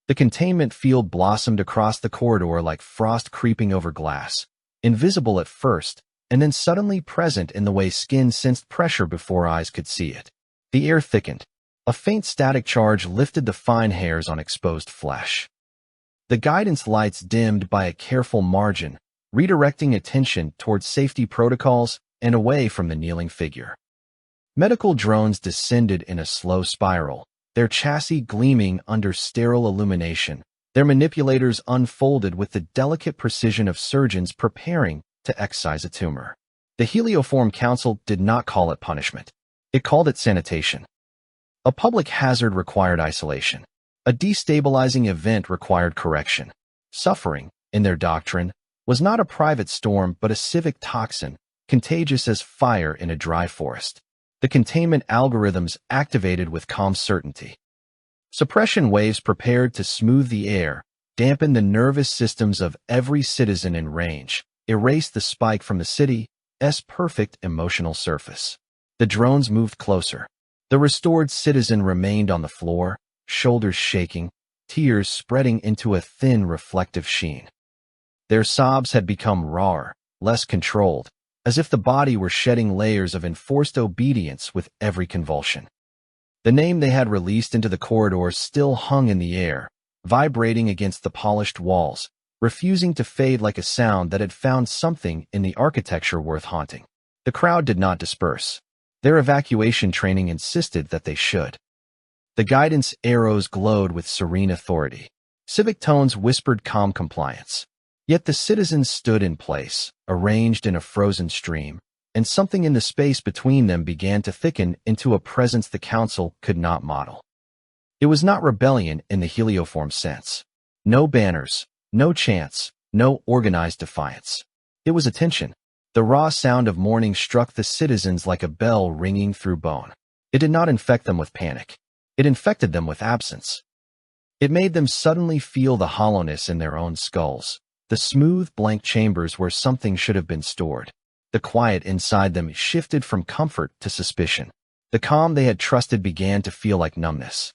A: The containment field blossomed across the corridor like frost creeping over glass, invisible at first, and then suddenly present in the way skin sensed pressure before eyes could see it. The air thickened. A faint static charge lifted the fine hairs on exposed flesh. The guidance lights dimmed by a careful margin, redirecting attention towards safety protocols and away from the kneeling figure. Medical drones descended in a slow spiral, their chassis gleaming under sterile illumination, their manipulators unfolded with the delicate precision of surgeons preparing to excise a tumor. The Helioform Council did not call it punishment. It called it sanitation. A public hazard required isolation. A destabilizing event required correction. Suffering, in their doctrine, was not a private storm but a civic toxin, contagious as fire in a dry forest. The containment algorithms activated with calm certainty. Suppression waves prepared to smooth the air, dampen the nervous systems of every citizen in range, erase the spike from the city's perfect emotional surface. The drones moved closer. The restored citizen remained on the floor, shoulders shaking, tears spreading into a thin reflective sheen. Their sobs had become rawer, less controlled, as if the body were shedding layers of enforced obedience with every convulsion. The name they had released into the corridor still hung in the air, vibrating against the polished walls, refusing to fade like a sound that had found something in the architecture worth haunting. The crowd did not disperse. Their evacuation training insisted that they should. The guidance arrows glowed with serene authority. Civic tones whispered calm compliance. Yet the citizens stood in place, arranged in a frozen stream, and something in the space between them began to thicken into a presence the council could not model. It was not rebellion in the helioform sense. No banners, no chants, no organized defiance. It was attention. The raw sound of mourning struck the citizens like a bell ringing through bone. It did not infect them with panic. It infected them with absence. It made them suddenly feel the hollowness in their own skulls, the smooth, blank chambers where something should have been stored. The quiet inside them shifted from comfort to suspicion. The calm they had trusted began to feel like numbness.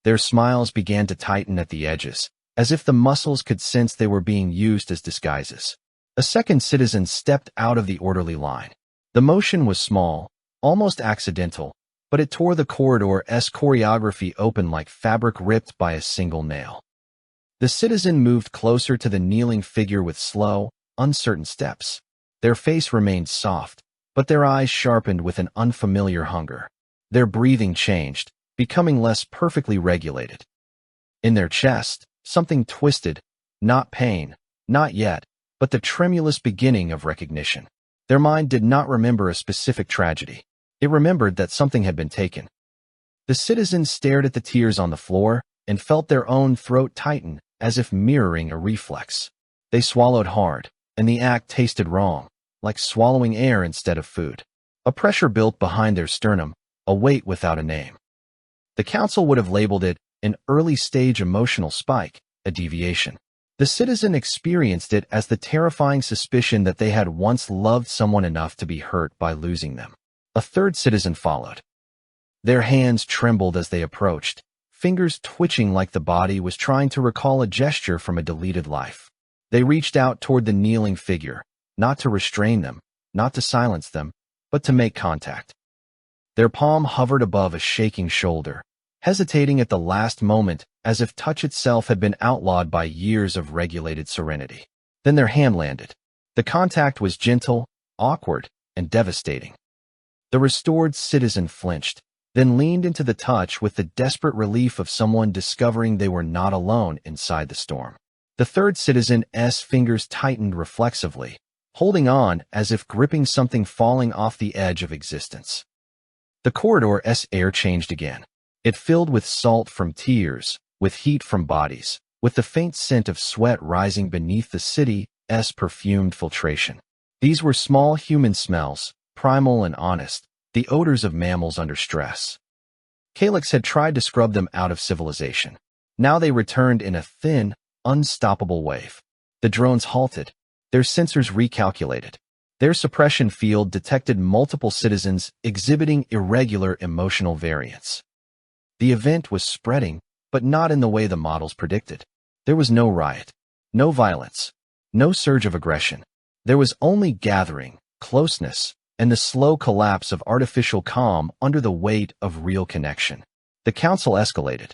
A: Their smiles began to tighten at the edges, as if the muscles could sense they were being used as disguises. A second citizen stepped out of the orderly line. The motion was small, almost accidental, but it tore the corridor's choreography open like fabric ripped by a single nail. The citizen moved closer to the kneeling figure with slow, uncertain steps. Their face remained soft, but their eyes sharpened with an unfamiliar hunger. Their breathing changed, becoming less perfectly regulated. In their chest, something twisted, not pain, not yet, but the tremulous beginning of recognition. Their mind did not remember a specific tragedy. It remembered that something had been taken. The citizens stared at the tears on the floor and felt their own throat tighten, as if mirroring a reflex. They swallowed hard, and the act tasted wrong, like swallowing air instead of food. A pressure built behind their sternum, a weight without a name. The council would have labeled it an early-stage emotional spike, a deviation. The citizen experienced it as the terrifying suspicion that they had once loved someone enough to be hurt by losing them. A third citizen followed. Their hands trembled as they approached, fingers twitching like the body was trying to recall a gesture from a deleted life. They reached out toward the kneeling figure, not to restrain them, not to silence them, but to make contact. Their palm hovered above a shaking shoulder, hesitating at the last moment as if touch itself had been outlawed by years of regulated serenity. Then their hand landed. The contact was gentle, awkward, and devastating. The restored citizen flinched, then leaned into the touch with the desperate relief of someone discovering they were not alone inside the storm. The third citizen's fingers tightened reflexively, holding on as if gripping something falling off the edge of existence. The corridor's air changed again. It filled with salt from tears, with heat from bodies, with the faint scent of sweat rising beneath the city's perfumed filtration. These were small human smells, primal and honest, the odors of mammals under stress. Kalyx had tried to scrub them out of civilization. Now they returned in a thin, unstoppable wave. The drones halted. Their sensors recalculated. Their suppression field detected multiple citizens exhibiting irregular emotional variants. The event was spreading, but not in the way the models predicted. There was no riot, no violence, no surge of aggression. There was only gathering, closeness, and the slow collapse of artificial calm under the weight of real connection. The council escalated.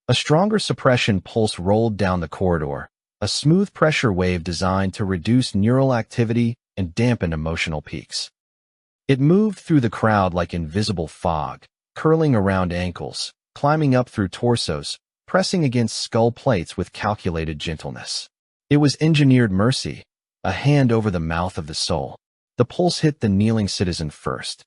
A: A stronger suppression pulse rolled down the corridor, a smooth pressure wave designed to reduce neural activity and dampen emotional peaks. It moved through the crowd like invisible fog, curling around ankles, climbing up through torsos, pressing against skull plates with calculated gentleness. It was engineered mercy, a hand over the mouth of the soul. The pulse hit the kneeling citizen first.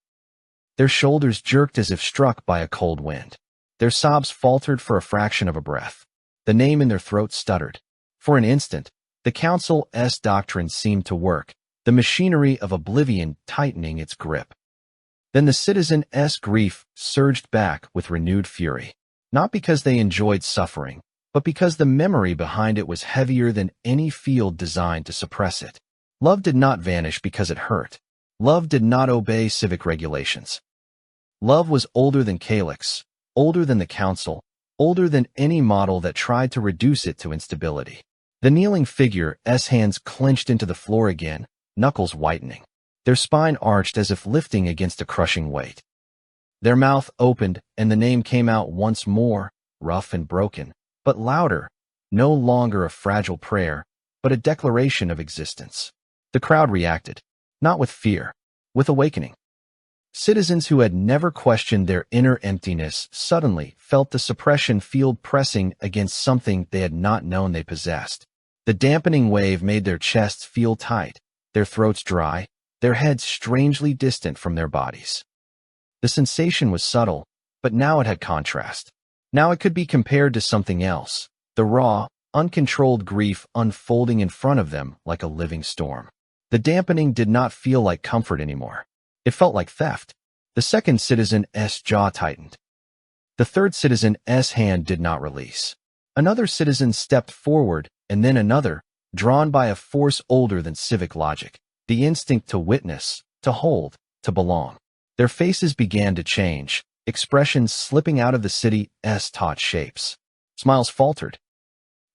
A: Their shoulders jerked as if struck by a cold wind. Their sobs faltered for a fraction of a breath. The name in their throats stuttered. For an instant, the council's doctrine seemed to work, the machinery of oblivion tightening its grip. Then the citizen's grief surged back with renewed fury, not because they enjoyed suffering, but because the memory behind it was heavier than any field designed to suppress it. Love did not vanish because it hurt. Love did not obey civic regulations. Love was older than Kalyx, older than the council, older than any model that tried to reduce it to instability. The kneeling figure's hands clenched into the floor again, knuckles whitening. Their spine arched as if lifting against a crushing weight. Their mouth opened, and the name came out once more, rough and broken, but louder, no longer a fragile prayer, but a declaration of existence. The crowd reacted, not with fear, with awakening. Citizens who had never questioned their inner emptiness suddenly felt the suppression field pressing against something they had not known they possessed. The dampening wave made their chests feel tight, their throats dry, their heads strangely distant from their bodies. The sensation was subtle, but now it had contrast. Now it could be compared to something else, the raw, uncontrolled grief unfolding in front of them like a living storm. The dampening did not feel like comfort anymore. It felt like theft. The second citizen's jaw tightened. The third citizen's hand did not release. Another citizen stepped forward, and then another, drawn by a force older than civic logic, the instinct to witness, to hold, to belong. Their faces began to change, expressions slipping out of the city's taut shapes. Smiles faltered.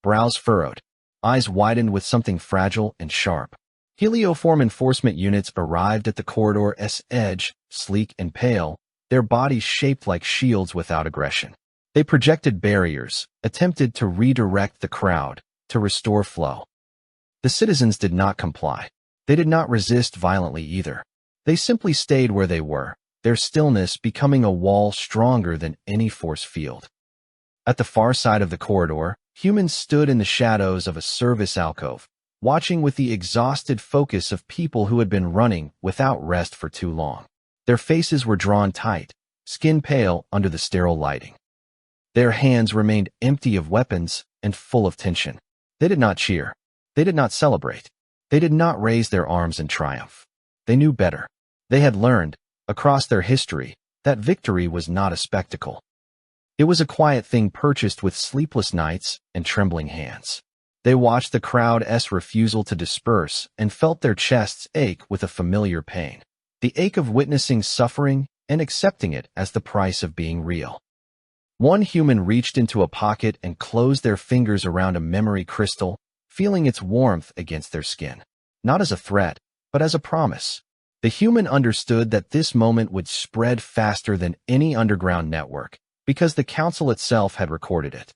A: Brows furrowed. Eyes widened with something fragile and sharp. Helioform enforcement units arrived at the corridor's edge, sleek and pale, their bodies shaped like shields without aggression. They projected barriers, attempted to redirect the crowd, to restore flow. The citizens did not comply. They did not resist violently either. They simply stayed where they were, their stillness becoming a wall stronger than any force field. At the far side of the corridor, humans stood in the shadows of a service alcove, watching with the exhausted focus of people who had been running without rest for too long. Their faces were drawn tight, skin pale under the sterile lighting. Their hands remained empty of weapons and full of tension. They did not cheer. They did not celebrate. They did not raise their arms in triumph. They knew better. They had learned, across their history, that victory was not a spectacle. It was a quiet thing purchased with sleepless nights and trembling hands. They watched the crowd's refusal to disperse and felt their chests ache with a familiar pain, the ache of witnessing suffering and accepting it as the price of being real. One human reached into a pocket and closed their fingers around a memory crystal, feeling its warmth against their skin, not as a threat, but as a promise. The human understood that this moment would spread faster than any underground network, because the council itself had recorded it.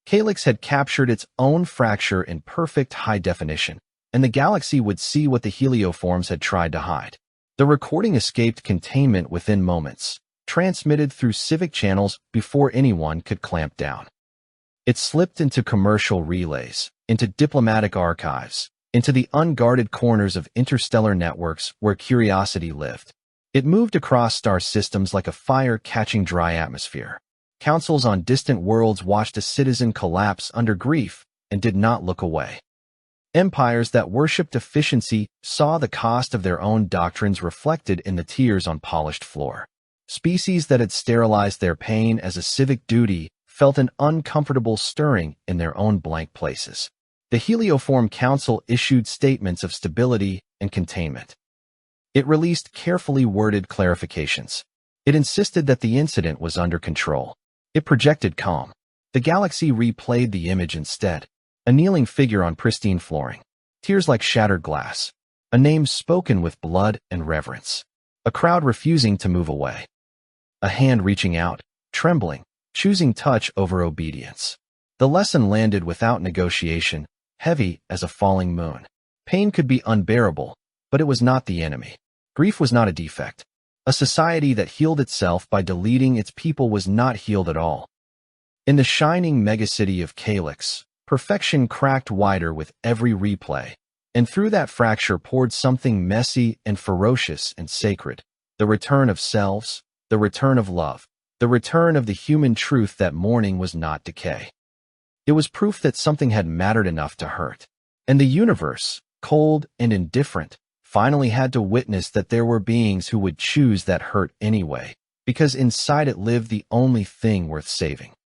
A: Kalyx had captured its own fracture in perfect high definition, and the galaxy would see what the helioforms had tried to hide. The recording escaped containment within moments, transmitted through civic channels before anyone could clamp down. It slipped into commercial relays, into diplomatic archives, into the unguarded corners of interstellar networks where curiosity lived. It moved across star systems like a fire catching dry atmosphere. Councils on distant worlds watched a citizen collapse under grief and did not look away. Empires that worshipped efficiency saw the cost of their own doctrines reflected in the tears on polished floor. Species that had sterilized their pain as a civic duty felt an uncomfortable stirring in their own blank places. The Helioform Council issued statements of stability and containment. It released carefully worded clarifications. It insisted that the incident was under control. It projected calm. The galaxy replayed the image instead. A kneeling figure on pristine flooring. Tears like shattered glass. A name spoken with blood and reverence. A crowd refusing to move away. A hand reaching out, trembling, choosing touch over obedience. The lesson landed without negotiation, heavy as a falling moon. Pain could be unbearable, but it was not the enemy. Grief was not a defect. A society that healed itself by deleting its people was not healed at all. In the shining megacity of Kalyx, perfection cracked wider with every replay, and through that fracture poured something messy and ferocious and sacred. The return of selves, the return of love, the return of the human truth that mourning was not decay. It was proof that something had mattered enough to hurt. And the universe, cold and indifferent, finally had to witness that there were beings who would choose that hurt anyway, because inside it lived the only thing worth saving.